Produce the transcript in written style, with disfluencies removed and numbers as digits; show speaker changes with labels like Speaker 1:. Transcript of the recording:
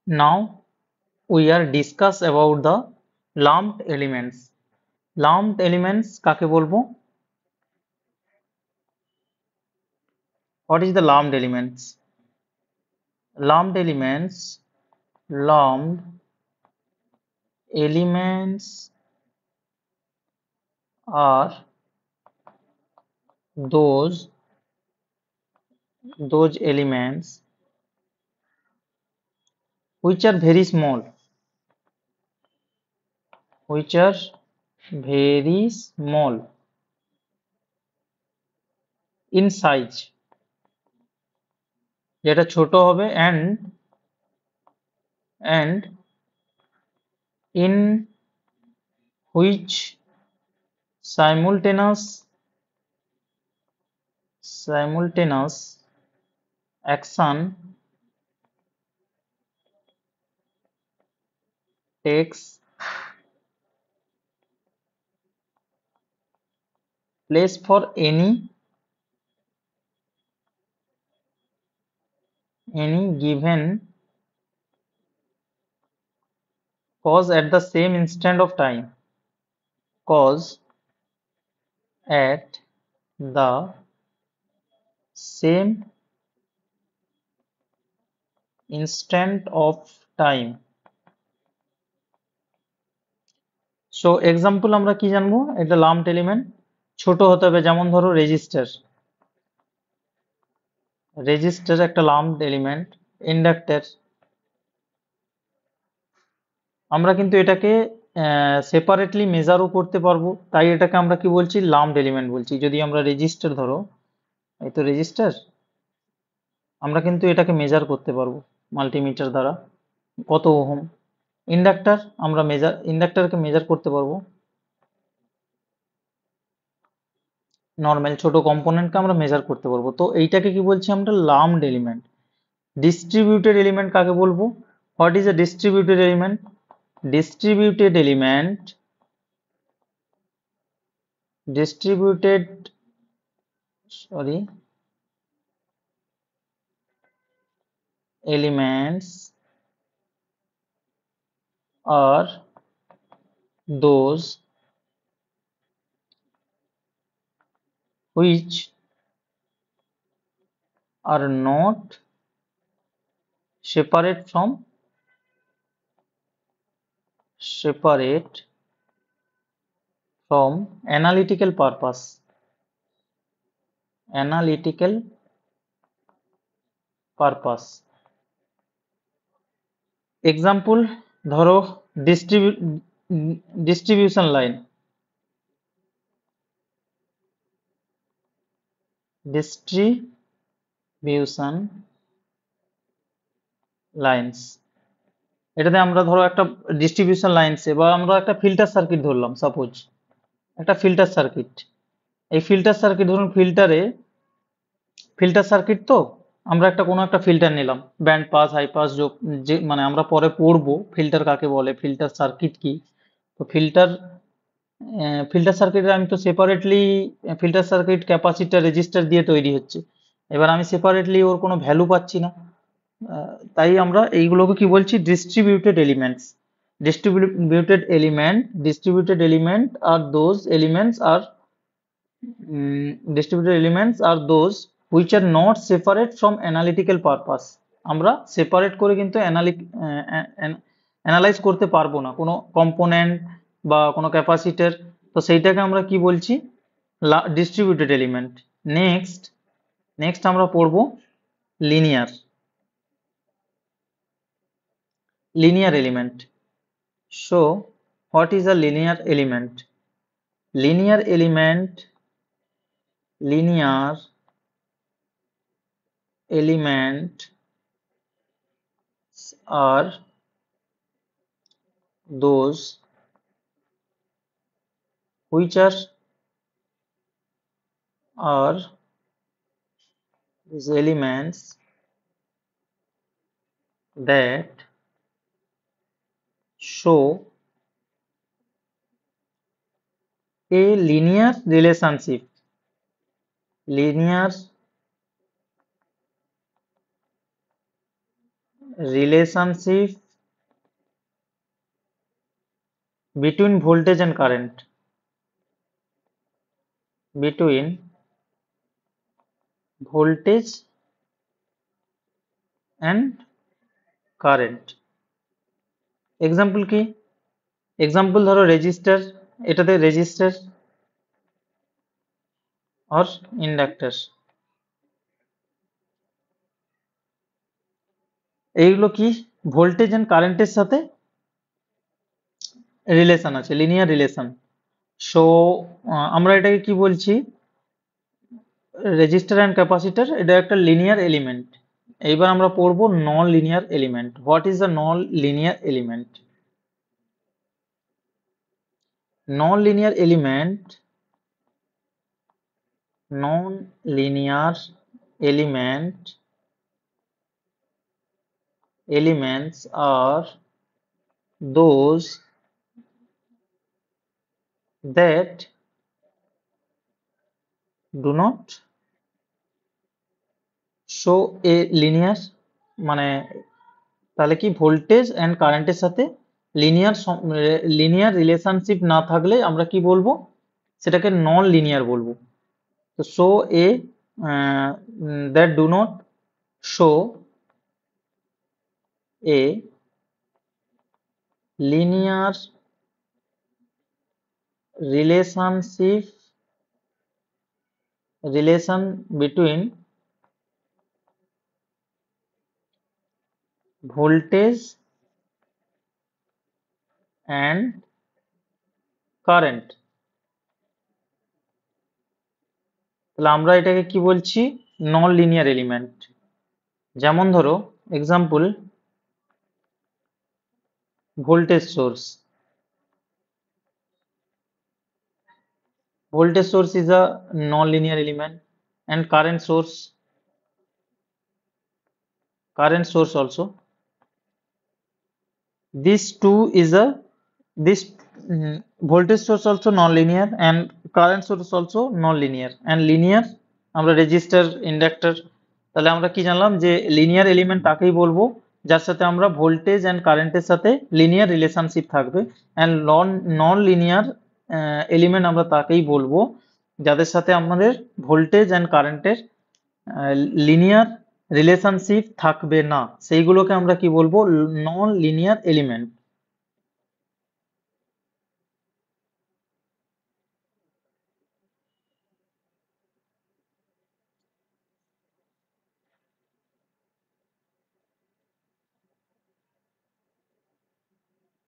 Speaker 1: Now we are discuss about the lumped elements. Lumped elements কাকে বলবো? What is the lumped elements? Lumped elements are those elements which are very small, in size, যেটা ছোট হবে, and in which simultaneous action takes place for any given cause at the same instant of time. Cause at the same instant of time. So example আমরা কি জানবো? একটা lumped element ছোট হতে হবে, যেমন ধরো রেজিস্টার একটা lumped element, ইন্ডাক্টর। আমরা কিন্তু এটাকে সেপারেটলি মেজারও করতে পারবো, তাই এটাকে আমরা কি বলছি? লাম্পড এলিমেন্ট বলছি। যদি আমরা রেজিস্টার ধরো, এই তো রেজিস্টার, আমরা কিন্তু এটাকে মেজার করতে পারবো মাল্টিমিটার দ্বারা, কত ওহম। ইন্ডাক্টর, আমরা ইন্ডাক্টরকে মেজার করতে পারবো, নর্মাল ছোট কম্পোনেন্টকে আমরা মেজার করতে পারবো। তো এইটাকে কি বলছি আমরা? Lumped element. ডিস্ট্রিবিউটেড এলিমেন্ট কাকে বলবো? What is a distributed element? Distributed element distributed sorry elements are those which are not separate from analytical purpose. Example ধরো ডিস্ট্রিবিউশন লাইন, এটাতে আমরা ধরো একটা ডিস্ট্রিবিউশন লাইনসে, বা আমরা একটা ফিল্টার সার্কিট ধরলাম, সাপোজ একটা ফিল্টার সার্কিট। এই ফিল্টার সার্কিট ধরুন, ফিল্টার সার্কিট, তো আমরা কোনো একটা ফিল্টার নিলাম, ব্যান্ড পাস, হাই পাস, যে মানে আমরা পরে পড়বো ফিল্টার কাকে বলে, ফিল্টার সার্কিট কি। তো ফিল্টার সার্কিট আমি তো separately, filter circuit capacitor register দিয়ে তৈরি হচ্ছে, এবার আমি সেপারেটলি ওর কোনো ভ্যালু পাচ্ছি না। তাই আমরা এইগুলোকে কি বলছি? Distributed elements. ডিস্ট্রিবিউটেড এলিমেন্ট আর those elements are distributed elements are those which are not separate from analytical purpose. আমরা সেপারেট করে কিন্তু অ্যানালাইজ করতে পারবো না কোনো কম্পোনেন্ট বা কোনো ক্যাপাসিটর, তো সেইটাকে আমরা কি বলছি? Distributed element. নেক্সট আমরা পড়বো linear element. So what is a linear element? Linear elements are those which are those elements that show a linear relationship relationship between voltage and current, between voltage and current। Example কি? Example ধরো register, এটাতে register আর inductor, এইগুলো কি voltage and কারেন্টের সাথে relation আছে, linear relation. So আমরা এটাকে কি বলছি, রেজিস্টার অ্যান্ড ক্যাপাসিটর এটা একটা লিনিয়ার এলিমেন্ট। এইবার আমরা পড়বো non linear element. What is the non linear element? Non linear element, non-linear elements are those that do not show a linear, মানে তাহলে কি ভোল্টেজ এন্ড কারেন্টের সাথে লিনিয়ার রিলেশনশিপ না থাকলে আমরা কি বলবো, সেটাকে নন লিনিয়ার বলবো। তো show A that do not show A linear relation between voltage and current। তাহলে আমরা এটাকে কি বলছি, নন লিনিয়ার এলিমেন্ট। যেমন ধরো example, voltage source, voltage source is a non-linear element, and current source also. This voltage source also non-linear and current source also non-linear and linear। আমরা register, inductor, তাহলে আমরা কি জানলাম যে লিনিয়ার এলিমেন্ট তাকেই বলবো যার সাথে আমরা ভোল্টেজ এন্ড কারেন্টের সাথে লিনিয়ার রিলেশনশিপ থাকবে, এন্ড নন লিনিয়ার এলিমেন্ট আমরা তাকেই বলবো যাদের সাথে আমাদের ভোল্টেজ এন্ড কারেন্টের লিনিয়ার রিলেশনশিপ থাকবে না, সেইগুলোকে আমরা কি বলবো, নন লিনিয়ার এলিমেন্ট।